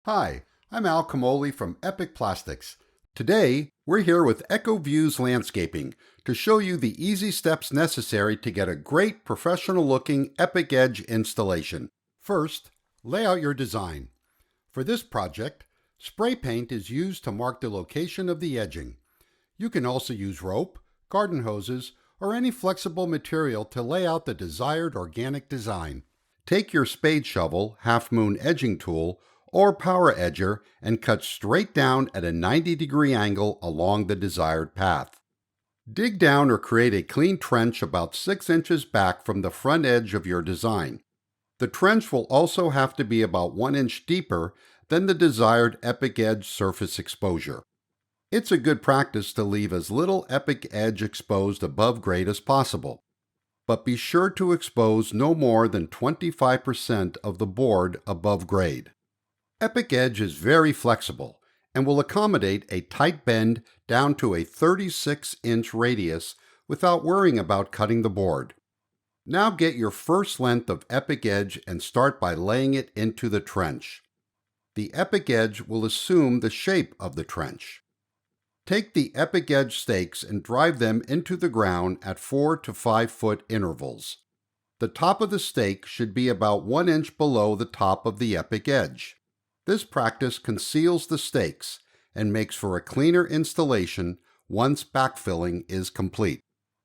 Hi, I'm Al Camoli from Epic Plastics. Today, we're here with EcoViews Landscaping to show you the easy steps necessary to get a great professional-looking Epic Edge installation. First, lay out your design. For this project, spray paint is used to mark the location of the edging. You can also use rope, garden hoses, or any flexible material to lay out the desired organic design. Take your spade shovel, half-moon edging tool, or power edger and cut straight down at a 90-degree angle along the desired path. Dig down or create a clean trench about 6 inches back from the front edge of your design. The trench will also have to be about 1 inch deeper than the desired Epic Edge surface exposure. It's a good practice to leave as little Epic Edge exposed above grade as possible, but be sure to expose no more than 25% of the board above grade. Epic Edge is very flexible and will accommodate a tight bend down to a 36-inch radius without worrying about cutting the board. Now get your first length of Epic Edge and start by laying it into the trench. The Epic Edge will assume the shape of the trench. Take the Epic Edge stakes and drive them into the ground at 4 to 5 foot intervals. The top of the stake should be about 1 inch below the top of the Epic Edge. This practice conceals the stakes and makes for a cleaner installation once backfilling is complete.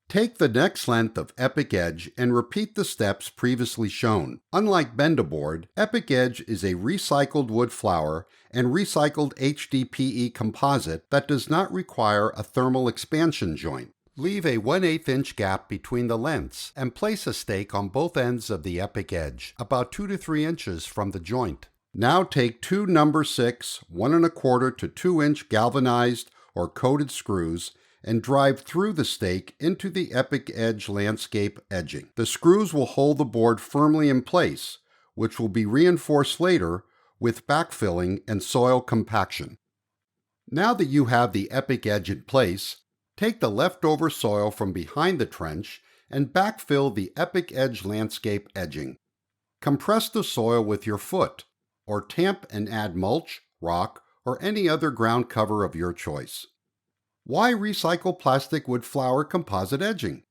Take the next length of Epic Edge and repeat the steps previously shown. Unlike Bend-A-Board, Epic Edge is a recycled wood flour and recycled HDPE composite that does not require a thermal expansion joint. Leave a 1/8 inch gap between the lengths and place a stake on both ends of the Epic Edge, about 2 to 3 inches from the joint. Now take two number 6, 1 1/4 to 2 inch galvanized or coated screws and drive through the stake into the Epic Edge landscape edging. The screws will hold the board firmly in place, which will be reinforced later with backfilling and soil compaction. Now that you have the Epic Edge in place, take the leftover soil from behind the trench and backfill the Epic Edge landscape edging. Compress the soil with your foot, or tamp and add mulch, rock, or any other ground cover of your choice. Why recycle plastic wood flour composite edging?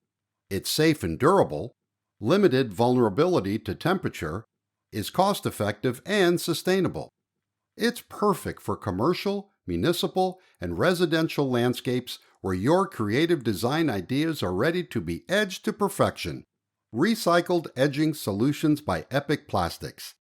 It's safe and durable, limited vulnerability to temperature, is cost-effective and sustainable. It's perfect for commercial, municipal, and residential landscapes where your creative design ideas are ready to be edged to perfection. Recycled Edging Solutions by Epic Plastics.